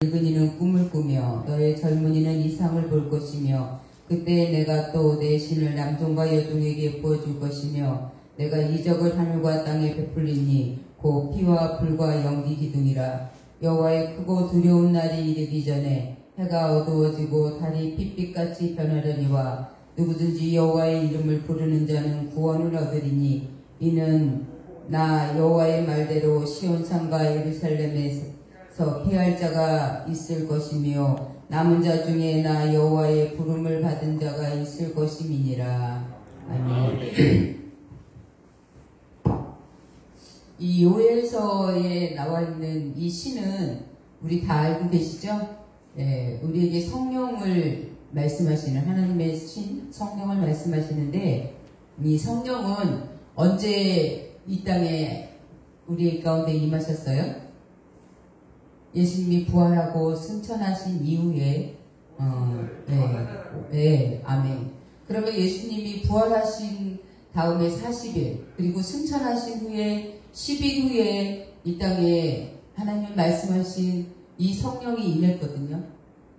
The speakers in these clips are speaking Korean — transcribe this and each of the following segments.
늙은이는 꿈을 꾸며 너의 젊은이는 이상을 볼 것이며 그때 내가 또 내 신을 남종과 여종에게 부어줄 것이며 내가 이적을 하늘과 땅에 베풀리니 곧 피와 불과 연기 기둥이라. 여호와의 크고 두려운 날이 이르기 전에 해가 어두워지고 달이 핏빛같이 변하려니와 누구든지 여호와의 이름을 부르는 자는 구원을 얻으리니 이는 나 여호와의 말대로 시온산과 예루살렘에서 피할 자가 있을 것이며 남은 자 중에 나 여호와의 부름을 받은 자가 있을 것임이니라. 아멘. 이 요엘서에 나와 있는 이 시는 우리 다 알고 계시죠? 예, 우리에게 성령을 말씀하시는 하나님의 신 성령을 말씀하시는데, 이 성령은 언제 이 땅에 우리 가운데 임하셨어요? 예수님이 부활하고 승천하신 이후에, 아멘. 그러면 예수님이 부활하신 다음에 40일, 그리고 승천하신 후에 10일 후에 이 땅에 하나님 말씀하신 이 성령이 임했거든요.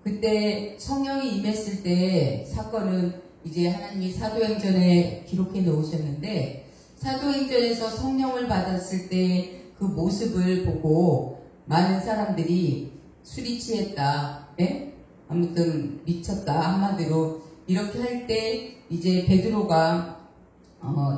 그때 성령이 임했을 때 사건은 이제 하나님이 사도행전에 기록해 놓으셨는데, 사도행전에서 성령을 받았을 때 그 모습을 보고 많은 사람들이 술이 취했다, 예? 아무튼 미쳤다, 한마디로 이렇게 할 때 이제 베드로가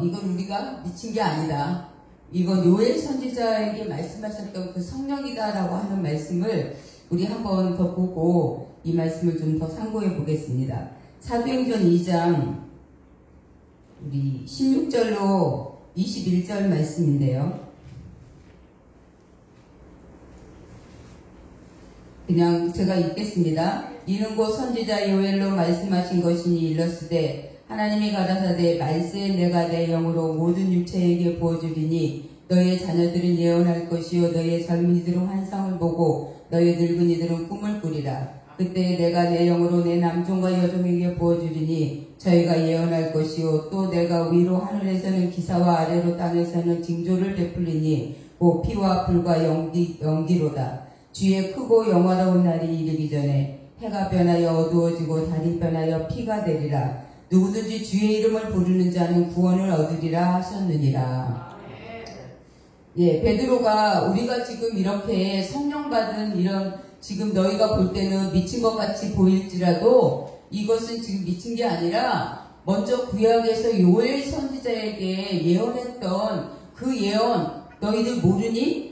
이건 우리가 미친 게 아니다, 이건 요엘 선지자에게 말씀하셨던 그 성령이다라고 하는 말씀을 우리 한번 더 보고 이 말씀을 좀 더 상고해 보겠습니다. 사도행전 2장 우리 16절로 21절 말씀인데요. 그냥 제가 읽겠습니다. 이는 곧 선지자 요엘로 말씀하신 것이니 일렀으되 하나님이 가라사대 말세 내가 내 영으로 모든 육체에게 부어주리니 너의 자녀들은 예언할 것이요 너의 젊은이들은 환상을 보고 너의 늙은이들은 꿈을 꾸리라. 그때 내가 내 영으로 내 남종과 여종에게 부어주리니 저희가 예언할 것이요 또 내가 위로 하늘에서는 기사와 아래로 땅에서는 징조를 베풀리니 곧 피와 불과 연기로다. 주의 크고 영화로운 날이 이르기 전에 해가 변하여 어두워지고 달이 변하여 피가 되리라. 누구든지 주의 이름을 부르는 자는 구원을 얻으리라 하셨느니라. 예, 베드로가 우리가 지금 이렇게 성령 받은 이런 지금 너희가 볼 때는 미친 것 같이 보일지라도 이것은 지금 미친 게 아니라 먼저 구약에서 요엘 선지자에게 예언했던 그 예언 너희들 모르니?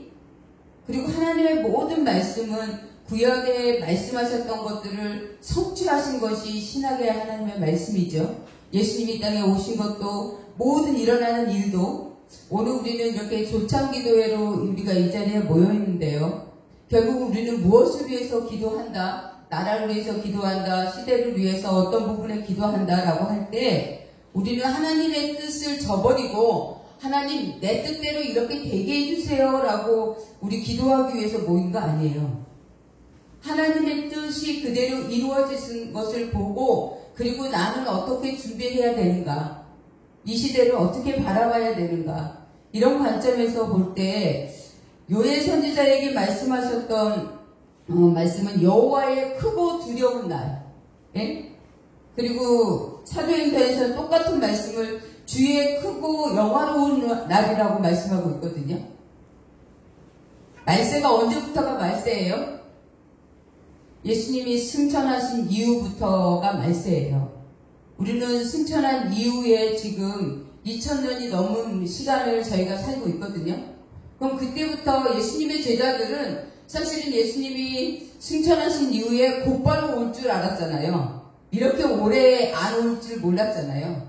그리고 하나님의 모든 말씀은 구약에 말씀하셨던 것들을 성취하신 것이 신약의 하나님의 말씀이죠. 예수님이 이 땅에 오신 것도 모든 일어나는 일도 오늘 우리는 이렇게 조창기도회로 우리가 이 자리에 모여있는데요. 결국 우리는 무엇을 위해서 기도한다, 나라를 위해서 기도한다, 시대를 위해서 어떤 부분에 기도한다라고 할 때 우리는 하나님의 뜻을 저버리고 하나님 내 뜻대로 이렇게 되게 해주세요 라고 우리 기도하기 위해서 모인 거 아니에요. 하나님의 뜻이 그대로 이루어진 것을 보고 그리고 나는 어떻게 준비해야 되는가, 이 시대를 어떻게 바라봐야 되는가, 이런 관점에서 볼 때 요엘 선지자에게 말씀하셨던 말씀은 여호와의 크고 두려운 날, 예? 그리고 사도행전에서 똑같은 말씀을 주의 크고 영화로운 날이라고 말씀하고 있거든요. 말세가 언제부터가 말세예요? 예수님이 승천하신 이후부터가 말세예요. 우리는 승천한 이후에 지금 2000년이 넘은 시간을 저희가 살고 있거든요. 그럼 그때부터 예수님의 제자들은 사실은 예수님이 승천하신 이후에 곧바로 올 줄 알았잖아요. 이렇게 오래 안 올 줄 몰랐잖아요.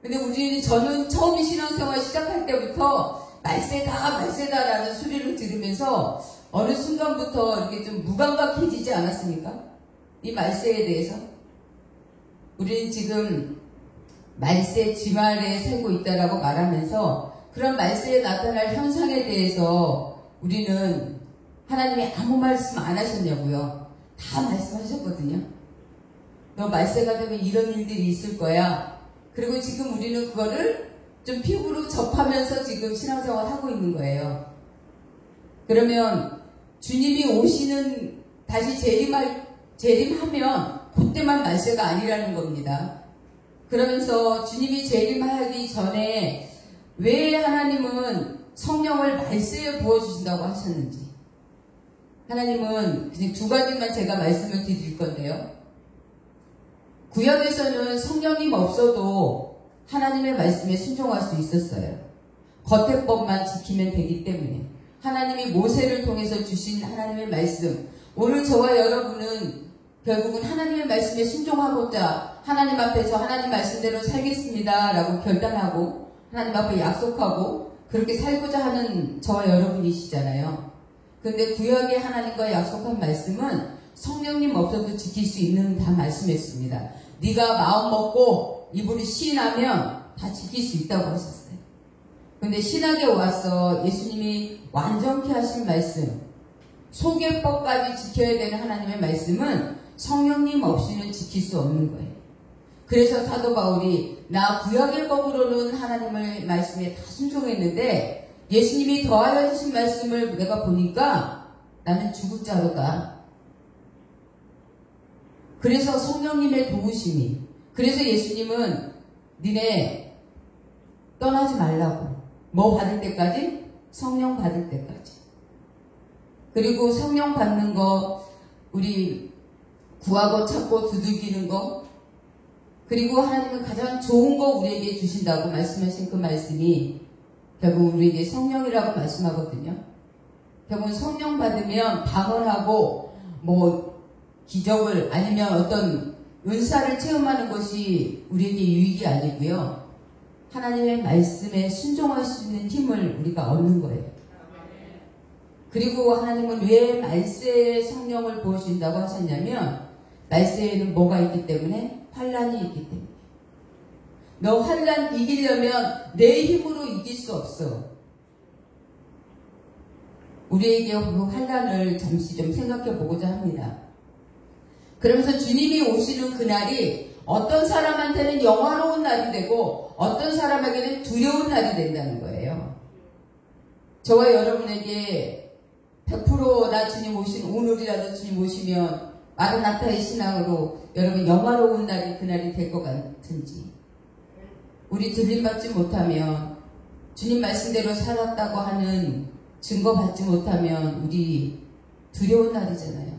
근데 저는 처음 신앙생활 시작할 때부터 말세다라는 소리를 들으면서 어느 순간부터 이렇게 좀 무감각해지지 않았습니까? 이 말세에 대해서. 우리는 지금 말세 지말에 살고 있다라고 말하면서 그런 말세에 나타날 현상에 대해서 우리는 하나님이 아무 말씀 안 하셨냐고요? 다 말씀하셨거든요. 너 말세가 되면 이런 일들이 있을 거야. 그리고 지금 우리는 그거를 좀 피부로 접하면서 지금 신앙생활 하고 있는 거예요. 그러면 주님이 오시는 다시 재림하면 그때만 말세가 아니라는 겁니다. 그러면서 주님이 재림하기 전에 왜 하나님은 성령을 말세에 부어주신다고 하셨는지, 하나님은 그냥 두 가지만 제가 말씀을 드릴 건데요. 구약에서는 성령님 없어도 하나님의 말씀에 순종할 수 있었어요. 겉의 법만 지키면 되기 때문에. 하나님이 모세를 통해서 주신 하나님의 말씀, 오늘 저와 여러분은 결국은 하나님의 말씀에 순종하고자 하나님 앞에서 하나님 말씀대로 살겠습니다 라고 결단하고 하나님 앞에 약속하고 그렇게 살고자 하는 저와 여러분이시잖아요. 근데 구약의 하나님과 약속한 말씀은 성령님 없어도 지킬 수 있는 다 말씀했습니다. 네가 마음 먹고 입으로 시인하면 다 지킬 수 있다고 하셨어요. 근데 신학에 와서 예수님이 완전케 하신 말씀, 소개법까지 지켜야 되는 하나님의 말씀은 성령님 없이는 지킬 수 없는 거예요. 그래서 사도 바울이 나 구약의 법으로는 하나님의 말씀에 다 순종했는데 예수님이 더하여 주신 말씀을 내가 보니까 나는 죽을 자로 가. 그래서 성령님의 도우심이, 그래서 예수님은 니네 떠나지 말라고. 뭐 받을 때까지? 성령 받을 때까지. 그리고 성령 받는 거 우리 구하고 찾고 두들기는 거, 그리고 하나님은 가장 좋은 거 우리에게 주신다고 말씀하신 그 말씀이 결국 우리에게 성령이라고 말씀하거든요. 결국 성령 받으면 방언하고 뭐 기적을 아니면 어떤 은사를 체험하는 것이 우리에게 유익이 아니고요. 하나님의 말씀에 순종할 수 있는 힘을 우리가 얻는 거예요. 그리고 하나님은 왜 말세에 성령을 부어주신다고 하셨냐면 말세에는 뭐가 있기 때문에? 환란이 있기 때문에. 너 환란 이기려면 내 힘으로 이길 수 없어. 우리에게 그 환란을 잠시 좀 생각해 보고자 합니다. 그러면서 주님이 오시는 그날이 어떤 사람한테는 영화로운 날이 되고 어떤 사람에게는 두려운 날이 된다는 거예요. 저와 여러분에게 100% 나 주님 오늘이라도 주님 오시면 마르나타의 신앙으로 여러분 영화로운 날이 그날이 될 것 같은지, 우리 들림받지 못하면 주님 말씀대로 살았다고 하는 증거 받지 못하면 우리 두려운 날이잖아요.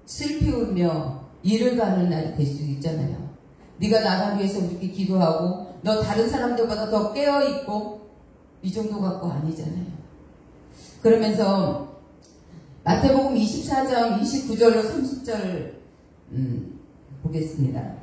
슬피 울며 일을 가는 날이 될 수 있잖아요. 네가 나를 위해서 그렇게 기도하고 너 다른 사람들보다 더 깨어있고 이 정도 갖고 아니잖아요. 그러면서 마태복음 24장 29절로 30절 보겠습니다.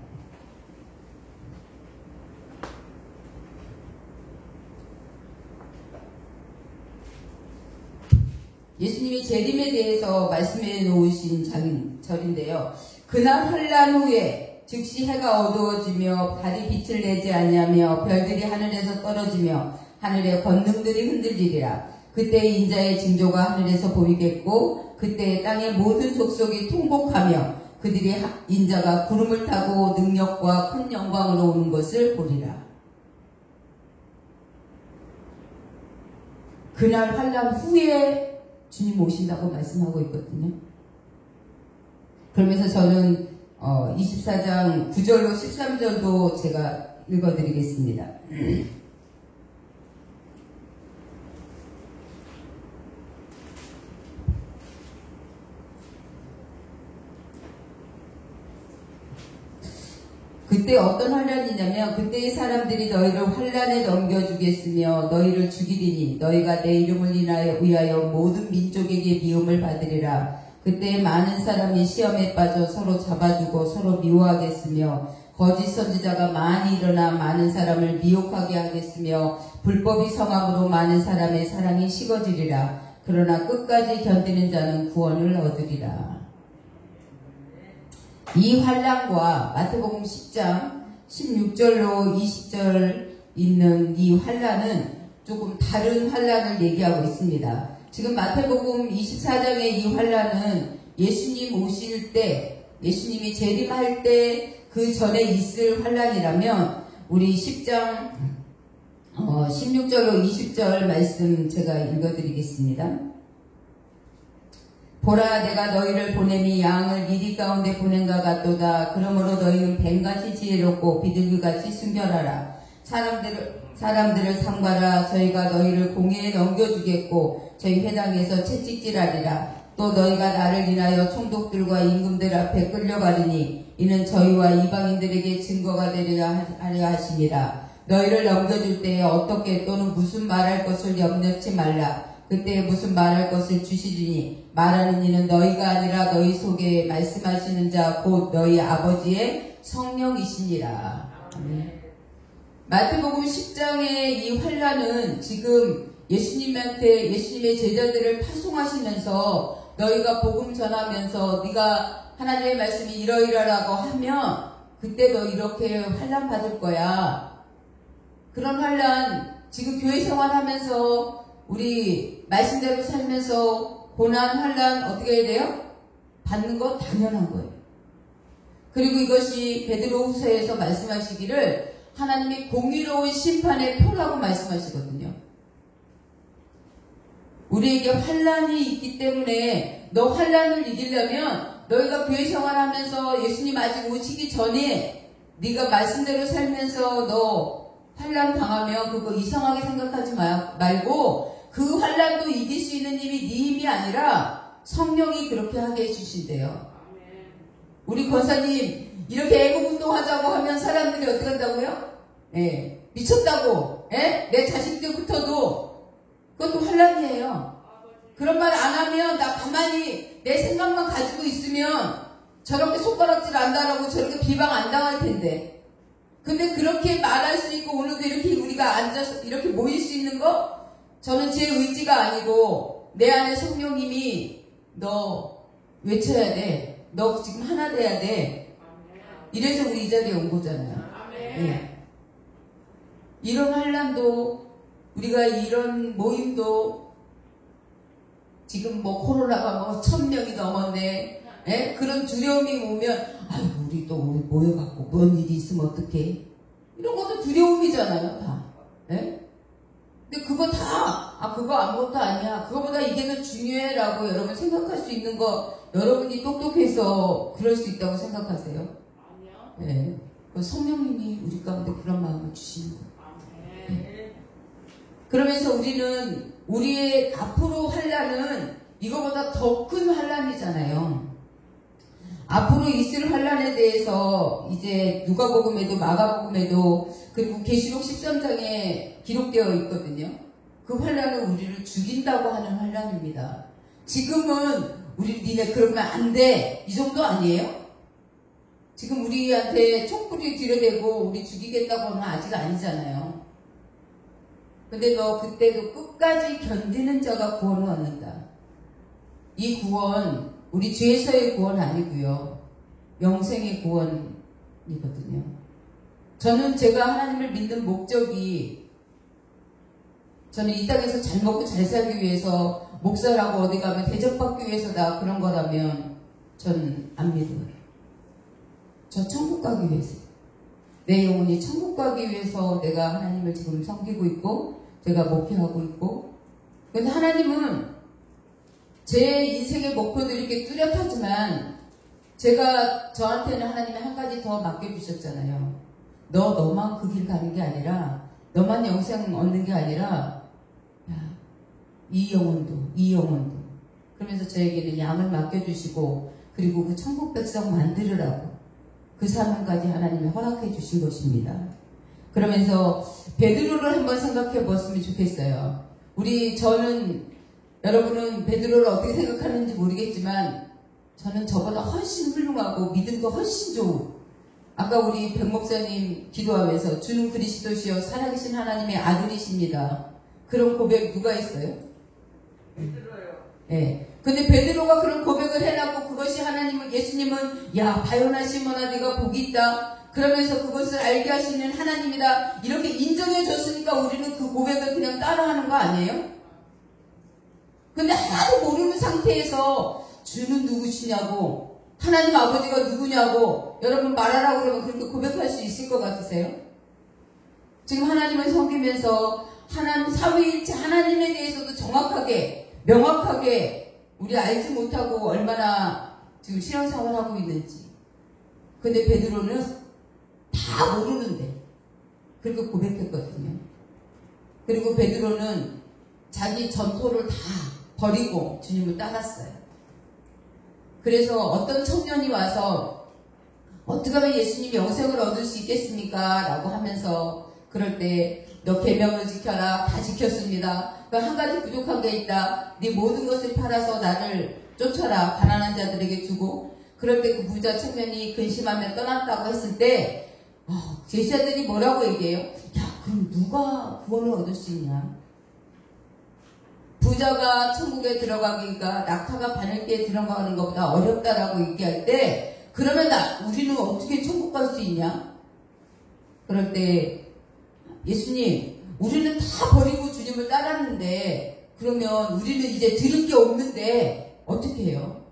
예수님이 재림에 대해서 말씀해 놓으신 절인데요. 그날 환란 후에 즉시 해가 어두워지며 달이 빛을 내지 아니하며 별들이 하늘에서 떨어지며 하늘의 권능들이 흔들리리라. 그때 인자의 징조가 하늘에서 보이겠고 그때 땅의 모든 족속이 통곡하며 그들이 인자가 구름을 타고 능력과 큰 영광으로 오는 것을 보리라. 그날 환란 후에 주님 오신다고 말씀하고 있거든요. 그러면서 저는 24장 9절로 13절도 제가 읽어드리겠습니다. 그때 어떤 환란이냐면 그때의 사람들이 너희를 환란에 넘겨주겠으며 너희를 죽이리니 너희가 내 이름을 위하여 모든 민족에게 미움을 받으리라. 그때 많은 사람이 시험에 빠져 서로 잡아주고 서로 미워하겠으며 거짓 선지자가 많이 일어나 많은 사람을 미혹하게 하겠으며 불법이 성함으로 많은 사람의 사랑이 식어지리라. 그러나 끝까지 견디는 자는 구원을 얻으리라. 이 환란과 마태복음 10장 16절로 20절 있는 이 환란은 조금 다른 환란을 얘기하고 있습니다. 지금 마태복음 24장의 이 환란은 예수님 오실 때, 예수님이 재림할 때 그 전에 있을 환란이라면 우리 10장 16절로 20절 말씀 제가 읽어드리겠습니다. 보라 내가 너희를 보냄이 양을 미리 가운데 보낸가 같도다. 그러므로 너희는 뱀같이 지혜롭고 비둘기같이 순결하라. 사람들을 삼가라. 저희가 너희를 공회에 넘겨주겠고 저희 회당에서 채찍질하리라. 또 너희가 나를 인하여 총독들과 임금들 앞에 끌려가리니 이는 저희와 이방인들에게 증거가 되리라 하려 하심이라. 너희를 넘겨줄 때에 어떻게 또는 무슨 말할 것을 염려치 말라. 그때 무슨 말할 것을 주시리니 말하는 이는 너희가 아니라 너희 속에 말씀하시는 자 곧 너희 아버지의 성령이시니라. 마태복음 10장의 이 환란은 지금 예수님의 제자들을 파송하시면서 너희가 복음 전하면서 네가 하나님의 말씀이 이러이러라고 하면 그때 너 이렇게 환란 받을 거야. 그런 환란 지금 교회 생활하면서 우리 말씀대로 살면서 고난, 환란 어떻게 해야 돼요? 받는 거 당연한 거예요. 그리고 이것이 베드로후서에서 말씀하시기를 하나님이 공의로운 심판의 표라고 말씀하시거든요. 우리에게 환란이 있기 때문에 너 환란을 이기려면 너희가 교회 생활하면서 예수님 아직 오시기 전에 네가 말씀대로 살면서 너 환란 당하면 그거 이상하게 생각하지 말고 그 환란도 이길 수 있는 힘이 네 힘이 아니라 성령이 그렇게 하게 해주신대요. 우리 권사님 이렇게 애국운동 하자고 하면 사람들이 어떻게 한다고요? 예, 미쳤다고. 예? 내 자식들부터도 그것도 환란이에요. 그런 말 안 하면 나 가만히 내 생각만 가지고 있으면 저렇게 손가락질 안다라고 저렇게 비방 안 당할 텐데. 근데 그렇게 말할 수 있고 오늘도 이렇게 우리가 앉아서 이렇게 모일 수 있는 거 저는 제 의지가 아니고 내 안에 성령님이 너 외쳐야 돼. 너 지금 하나 돼야 돼. 이래서 우리 이 자리에 온 거잖아요. 네. 이런 환란도 우리가 이런 모임도 지금 뭐 코로나가 뭐 1000명이 넘었네. 네? 그런 두려움이 오면 아유 우리 또 모여갖고 뭔 일이 있으면 어떡해. 이런 것도 두려움이잖아요. 다. 네? 근데 그거 그거 아무것도 아니야. 그거보다 이게 더 중요해 라고 여러분 생각할 수 있는 거 여러분이 똑똑해서 그럴 수 있다고 생각하세요? 아니요. 네. 성령님이 우리 가운데 그런 마음을 주시는 거예요. 네. 그러면서 우리는 우리의 앞으로 환란은 이거보다 더 큰 환란이잖아요. 앞으로 있을 환란에 대해서 이제 누가복음에도 마가복음에도 그리고 계시록 13장에 기록되어 있거든요. 그 환란은 우리를 죽인다고 하는 환란입니다. 지금은 니네 그러면 안 돼. 이 정도 아니에요? 지금 우리한테 촛불이 들여대고 우리 죽이겠다고는 아직 아니잖아요. 근데 너 그때도 끝까지 견디는 자가 구원을 얻는다. 이 구원 우리 죄에서의 구원 아니고요. 영생의 구원이거든요. 저는 제가 하나님을 믿는 목적이 저는 이 땅에서 잘 먹고 잘 살기 위해서 목사라고 어디 가면 대접받기 위해서다 그런 거라면 전 안 믿어요. 저 천국 가기 위해서. 내 영혼이 천국 가기 위해서 내가 하나님을 지금 섬기고 있고 제가 목회하고 있고 근데 하나님은 제 인생의 목표도 이렇게 뚜렷하지만 제가 저한테는 하나님이 한 가지 더 맡겨주셨잖아요. 너만 그 길 가는 게 아니라 너만 영생 얻는 게 아니라 이 영혼도 그러면서 저에게는 양을 맡겨주시고 그리고 그 천국 백성 만들으라고 그 사명까지 하나님이 허락해 주신 것입니다. 그러면서 베드로를 한번 생각해 보았으면 좋겠어요. 저는 여러분은 베드로를 어떻게 생각하는지 모르겠지만 저는 저보다 훨씬 훌륭하고 믿음도 훨씬 좋은 아까 우리 백 목사님 기도하면서 주는 그리스도시여 살아계신 하나님의 아들이십니다. 그런 고백 누가 했어요? 베드로요. 네. 근데 베드로가 그런 고백을 해놨고 그것이 예수님은 야 바요나 시몬아 네가 복이 있다. 그러면서 그것을 알게 하시는 하나님이다. 이렇게 인정해 줬으니까 우리는 그 고백을 그냥 따라하는 거 아니에요? 근데 하나도 모르는 상태에서 주는 누구시냐고 하나님 아버지가 누구냐고 여러분 말하라고 그러면 그렇게 고백할 수 있을 것 같으세요? 지금 하나님을 섬기면서 하나님 삼위일체 하나님에 대해서도 정확하게 명확하게 우리 알지 못하고 얼마나 지금 신앙생활을 하고 있는지. 근데 베드로는 다 모르는데 그렇게 고백했거든요. 그리고 베드로는 자기 전토를 다 버리고 주님을 따랐어요. 그래서 어떤 청년이 와서 어떻게 하면 예수님 영생을 얻을 수 있겠습니까? 라고 하면서 그럴 때 너 계명을 지켜라. 다 지켰습니다. 한 가지 부족한 게 있다. 네 모든 것을 팔아서 나를 쫓아라. 가난한 자들에게 주고. 그럴 때 그 부자 청년이 근심하며 떠났다고 했을 때 제자들이 뭐라고 얘기해요? 야, 그럼 누가 구원을 얻을 수 있냐? 부자가 천국에 들어가기가 낙타가 바늘기에 들어가는 것보다 어렵다라고 얘기할 때 그러면 우리는 어떻게 천국 갈 수 있냐? 그럴 때 예수님, 우리는 다 버리고 주님을 따랐는데 그러면 우리는 이제 들을 게 없는데 어떻게 해요?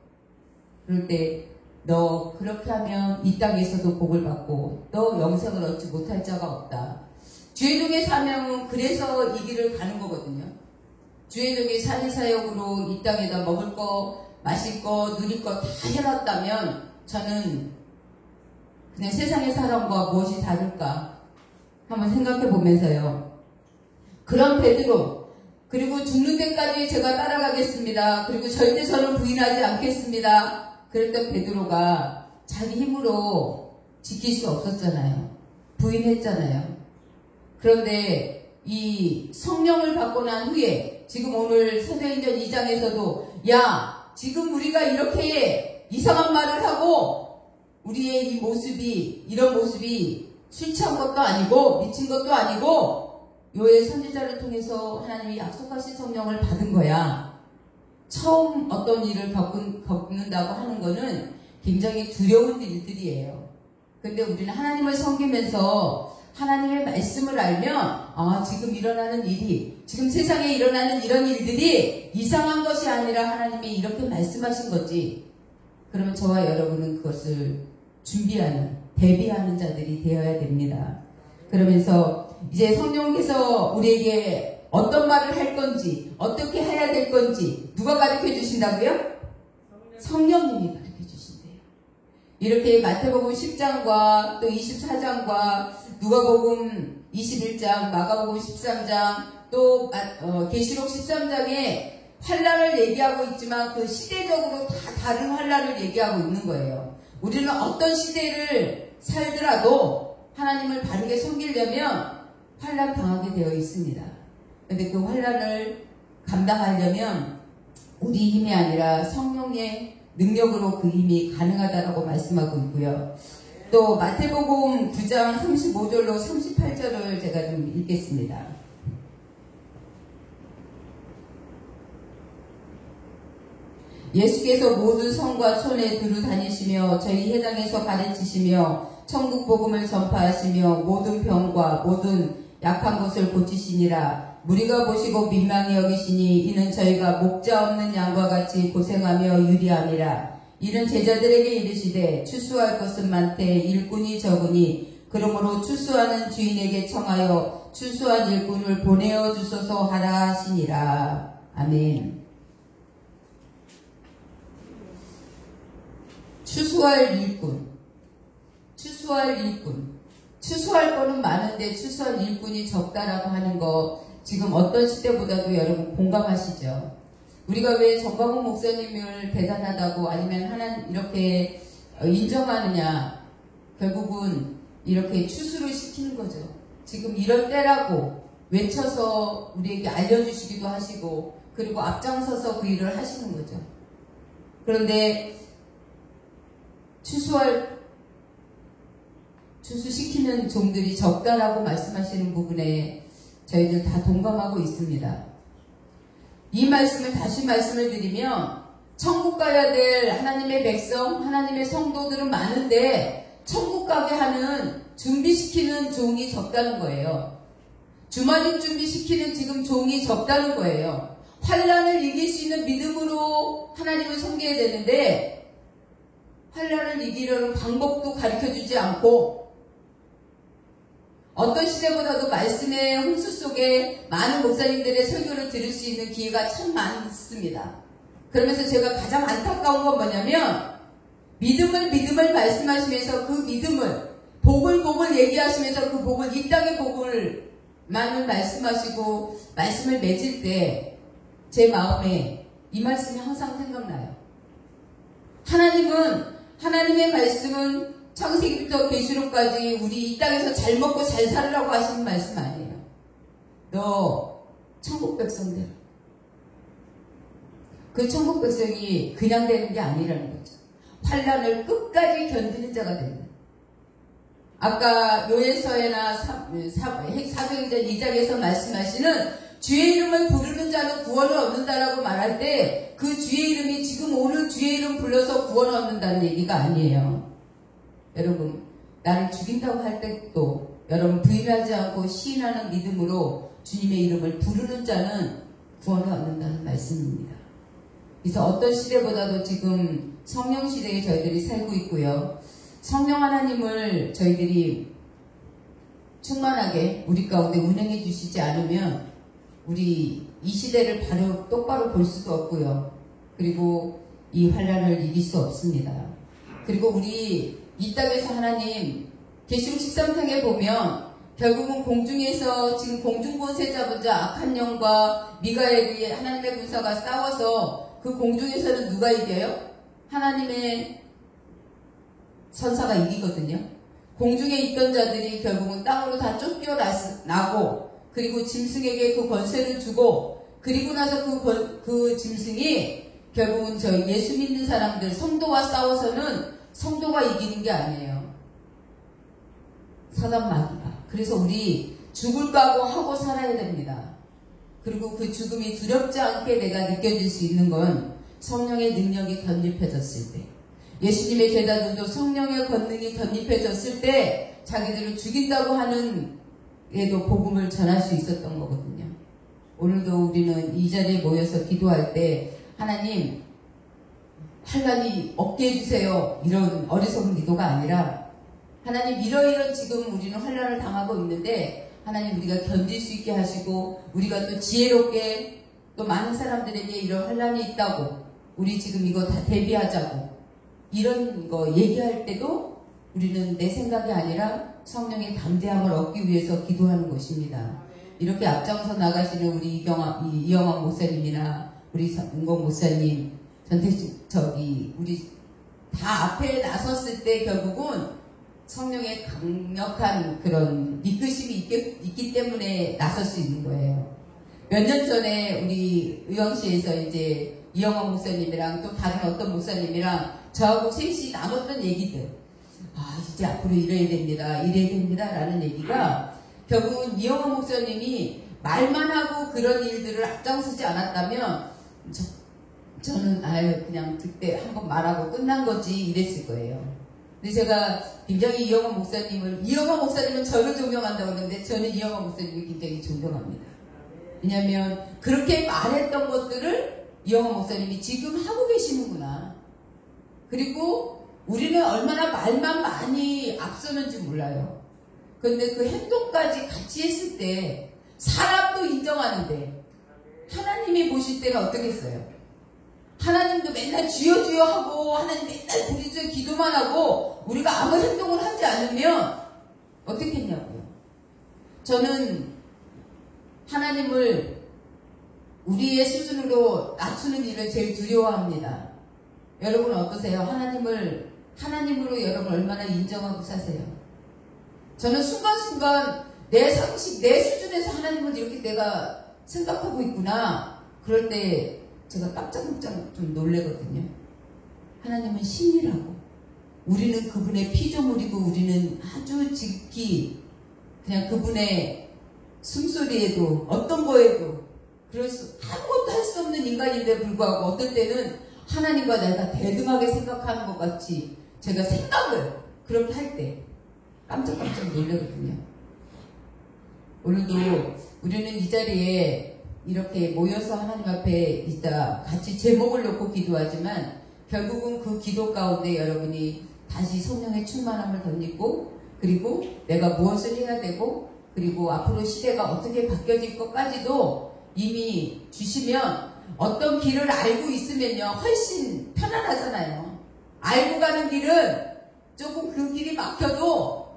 그럴 때 너 그렇게 하면 이 땅에서도 복을 받고 너 영생을 얻지 못할 자가 없다. 주의 종의 사명은 그래서 이 길을 가는 거거든요. 주의 종의 사리사역으로 이 땅에다 먹을 거, 마실 거, 누릴 거 다 해놨다면 저는 그냥 세상의 사람과 무엇이 다를까 한번 생각해 보면서요. 그런 베드로, 그리고 죽는 데까지 제가 따라가겠습니다. 그리고 절대 저는 부인하지 않겠습니다. 그랬던 베드로가 자기 힘으로 지킬 수 없었잖아요. 부인했잖아요. 그런데 이 성령을 받고 난 후에 지금 오늘 사도행전 2장에서도 야, 지금 우리가 이렇게 이상한 말을 하고 우리의 이 모습이, 이런 모습이 술 취한 것도 아니고 미친 것도 아니고 요엘 선지자를 통해서 하나님이 약속하신 성령을 받은 거야. 처음 어떤 일을 겪는다고 하는 거는 굉장히 두려운 일들이에요. 근데 우리는 하나님을 섬기면서 하나님의 말씀을 알면 지금 일어나는 일이, 지금 세상에 일어나는 이런 일들이 이상한 것이 아니라 하나님이 이렇게 말씀하신 거지. 그러면 저와 여러분은 그것을 준비하는, 대비하는 자들이 되어야 됩니다. 그러면서 이제 성령께서 우리에게 어떤 말을 할 건지, 어떻게 해야 될 건지 누가 가르쳐 주신다고요? 성령님이 가르쳐 주신대요. 이렇게 마태복음 10장과 또 24장과 누가복음 21장, 마가복음 13장, 또 계시록 13장에 환란을 얘기하고 있지만 그 시대적으로 다 다른 환란을 얘기하고 있는 거예요. 우리는 어떤 시대를 살더라도 하나님을 바르게 섬기려면 환란 당하게 되어 있습니다. 근데 그 환란을 감당하려면 우리 힘이 아니라 성령의 능력으로 그 힘이 가능하다라고 말씀하고 있고요. 또 마태복음 9장 35절로 38절을 제가 좀 읽겠습니다. 예수께서 모든 성과 촌에 두루 다니시며 저희 회당에서 가르치시며 천국 복음을 전파하시며 모든 병과 모든 약한 것을 고치시니라. 무리가 보시고 민망히 여기시니 이는 저희가 목자 없는 양과 같이 고생하며 유리함이라. 이는 제자들에게 이르시되 추수할 것은 많되 일꾼이 적으니 그러므로 추수하는 주인에게 청하여 추수한 일꾼을 보내어 주소서 하라 하시니라. 아멘. 추수할 일꾼, 추수할 일꾼. 추수할 거는 많은데 추수할 일꾼이 적다라고 하는 거 지금 어떤 시대보다도 여러분 공감하시죠? 우리가 왜 정광훈 목사님을 대단하다고 아니면 하나님 이렇게 인정하느냐? 결국은 이렇게 추수를 시키는 거죠. 지금 이럴 때라고 외쳐서 우리에게 알려주시기도 하시고 그리고 앞장서서 그 일을 하시는 거죠. 그런데 추수시키는 종들이 적다라고 말씀하시는 부분에 저희들 다 동감하고 있습니다. 이 말씀을 다시 말씀을 드리면 천국 가야 될 하나님의 백성, 하나님의 성도들은 많은데 천국 가게 하는 준비시키는 종이 적다는 거예요. 주마직 준비시키는 지금 종이 적다는 거예요. 환란을 이길 수 있는 믿음으로 하나님을 섬겨야 되는데 환란을 이기려는 방법도 가르쳐주지 않고 어떤 시대보다도 말씀의 홍수 속에 많은 목사님들의 설교를 들을 수 있는 기회가 참 많습니다. 그러면서 제가 가장 안타까운 건 뭐냐면 믿음을 말씀하시면서 그 믿음을 복을 얘기하시면서 그 복을 이 땅의 복을만을 말씀하시고 말씀을 맺을 때 제 마음에 이 말씀이 항상 생각나요. 하나님의 말씀은 창세기부터 계시록까지 우리 이 땅에서 잘 먹고 잘 살으라고 하시는 말씀 아니에요. 너 천국 백성 되라. 그 천국 백성이 그냥 되는 게 아니라는 거죠. 환난을 끝까지 견디는 자가 된다. 아까 요엘서에나 사도행전 2장에서 말씀하시는 주의 이름을 부르는 자는 구원을 얻는다라고 말할 때 그 주의 이름이 지금 오늘 주의 이름 불러서 구원을 얻는다는 얘기가 아니에요. 여러분, 나를 죽인다고 할 때도 여러분 부인하지 않고 시인하는 믿음으로 주님의 이름을 부르는 자는 구원을 얻는다는 말씀입니다. 그래서 어떤 시대보다도 지금 성령 시대에 저희들이 살고 있고요. 성령 하나님을 저희들이 충만하게 우리 가운데 운행해 주시지 않으면 우리 이 시대를 똑바로 볼 수도 없고요. 그리고 이 환난을 이길 수 없습니다. 그리고 우리 이 땅에서 하나님 계시록 13장에 보면 결국은 공중에서 지금 공중권세 잡은 자 악한 영과 미가엘이 하나님의 군사가 싸워서 그 공중에서는 누가 이겨요? 하나님의 선사가 이기거든요. 공중에 있던 자들이 결국은 땅으로 다 쫓겨나고 그리고 짐승에게 그 권세를 주고 그리고 나서 그 짐승이 결국은 저 예수 믿는 사람들 성도와 싸워서는 성도가 이기는 게 아니에요. 사단 마귀가. 그래서 우리 죽을 각오 하고 살아야 됩니다. 그리고 그 죽음이 두렵지 않게 내가 느껴질 수 있는 건 성령의 능력이 덧입혀졌을 때, 예수님의 제자들도 성령의 권능이 덧입혀졌을 때 자기들을 죽인다고 하는 에도 복음을 전할 수 있었던 거거든요. 오늘도 우리는 이 자리에 모여서 기도할 때 하나님 환난이 없게 해주세요 이런 어리석은 기도가 아니라 하나님 이러이런 지금 우리는 환난을 당하고 있는데 하나님 우리가 견딜 수 있게 하시고 우리가 또 지혜롭게 또 많은 사람들에게 이런 환난이 있다고 우리 지금 이거 다 대비하자고 이런 거 얘기할 때도 우리는 내 생각이 아니라 성령의 담대함을 얻기 위해서 기도하는 것입니다. 이렇게 앞장서 나가시는 우리 이영환 목사님이나 우리 은공 목사님, 우리 다 앞에 나섰을 때 결국은 성령의 강력한 그런 이끄심이 있기 때문에 나설 수 있는 거예요. 몇 년 전에 우리 의왕시에서 이제 이영환 목사님이랑 또 다른 어떤 목사님이랑 저하고 셋이 나눴던 얘기들. 이제 앞으로 이래야 됩니다. 라는 얘기가 결국은 이영환 목사님이 말만 하고 그런 일들을 앞장서지 않았다면 저는 그냥 그때 한번 말하고 끝난 거지 이랬을 거예요. 근데 제가 굉장히 이영환 목사님은 저를 존경한다고 그러는데 저는 이영환 목사님을 굉장히 존경합니다. 왜냐하면 그렇게 말했던 것들을 이영환 목사님이 지금 하고 계시는구나. 그리고 우리는 얼마나 말만 많이 앞서는지 몰라요. 그런데 그 행동까지 같이 했을 때 사람도 인정하는데 하나님이 보실 때는 어떻겠어요? 하나님도 맨날 주여 주여 하고 하나님 맨날 부르짖어 기도만 하고 우리가 아무 행동을 하지 않으면 어떻게 했냐고요. 저는 하나님을 우리의 수준으로 낮추는 일을 제일 두려워합니다. 여러분 어떠세요? 하나님으로 여러분 얼마나 인정하고 사세요? 저는 순간순간 내 상식, 내 수준에서 하나님을 이렇게 내가 생각하고 있구나. 그럴 때 제가 깜짝깜짝 좀 놀래거든요. 하나님은 신이라고. 우리는 그분의 피조물이고 우리는 아주 지극히 그냥 그분의 숨소리에도 어떤 거에도 아무것도 할 수 없는 인간인데 불구하고 어떨 때는 하나님과 내가 대등하게 생각하는 것 같이 제가 생각을 그렇게 할 때 깜짝깜짝 놀라거든요. 오늘도 우리는 이 자리에 이렇게 모여서 하나님 앞에 있다 같이 제목을 놓고 기도하지만 결국은 그 기도 가운데 여러분이 다시 성령의 충만함을 덧입고 그리고 내가 무엇을 해야 되고 그리고 앞으로 시대가 어떻게 바뀌어질 것까지도 이미 주시면 어떤 길을 알고 있으면요 훨씬 편안하잖아요. 알고 가는 길은 조금 그 길이 막혀도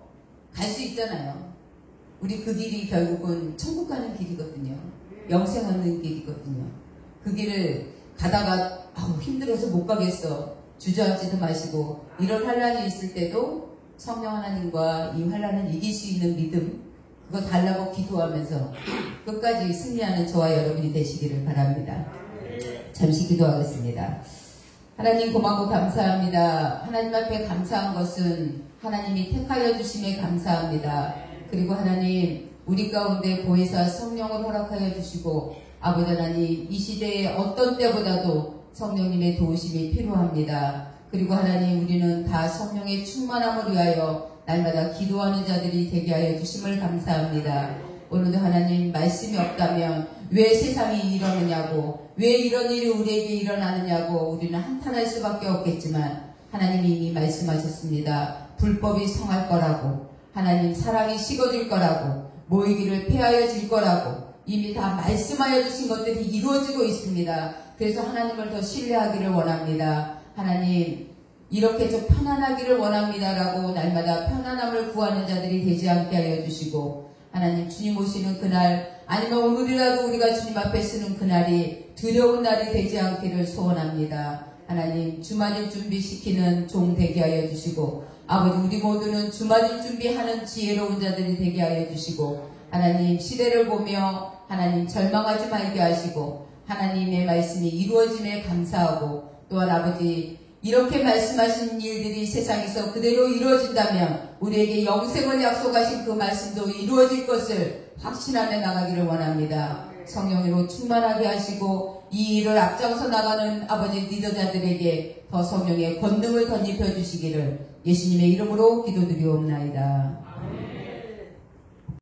갈 수 있잖아요. 우리 그 길이 결국은 천국 가는 길이거든요. 영생 얻는 길이거든요. 그 길을 가다가 힘들어서 못 가겠어 주저앉지도 마시고, 이런 환란이 있을 때도 성령 하나님과 이 환란을 이길 수 있는 믿음, 그거 달라고 기도하면서 끝까지 승리하는 저와 여러분이 되시기를 바랍니다. 잠시 기도하겠습니다. 하나님 고맙고 감사합니다. 하나님 앞에 감사한 것은 하나님이 택하여 주심에 감사합니다. 그리고 하나님 우리 가운데 보혜사 성령을 허락하여 주시고, 아버지 하나님 이 시대에 어떤 때보다도 성령님의 도우심이 필요합니다. 그리고 하나님 우리는 다 성령의 충만함을 위하여 날마다 기도하는 자들이 되게 하여 주심을 감사합니다. 오늘도 하나님 말씀이 없다면 왜 세상이 이러느냐고, 왜 이런 일이 우리에게 일어나느냐고 우리는 한탄할 수밖에 없겠지만, 하나님이 이미 말씀하셨습니다. 불법이 성할 거라고, 하나님 사랑이 식어질 거라고, 모이기를 폐하여 질 거라고 이미 다 말씀하여 주신 것들이 이루어지고 있습니다. 그래서 하나님을 더 신뢰하기를 원합니다. 하나님 이렇게 좀 편안하기를 원합니다라고 날마다 편안함을 구하는 자들이 되지 않게 하여 주시고, 하나님 주님 오시는 그날, 아니면 오늘이라도 우리가 주님 앞에 서는 그날이 두려운 날이 되지 않기를 소원합니다. 하나님 주맞을 준비시키는 종 되게 하여 주시고, 아버지 우리 모두는 주맞을 준비하는 지혜로운 자들이 되게 하여 주시고, 하나님 시대를 보며 하나님 절망하지 말게 하시고, 하나님의 말씀이 이루어짐에 감사하고, 또한 아버지 이렇게 말씀하신 일들이 세상에서 그대로 이루어진다면 우리에게 영생을 약속하신 그 말씀도 이루어질 것을 확신하며 나가기를 원합니다. 성령으로 충만하게 하시고 이 일을 앞장서 나가는 아버지 리더자들에게 더 성령의 권능을 덧입혀 주시기를 예수님의 이름으로 기도드리옵나이다.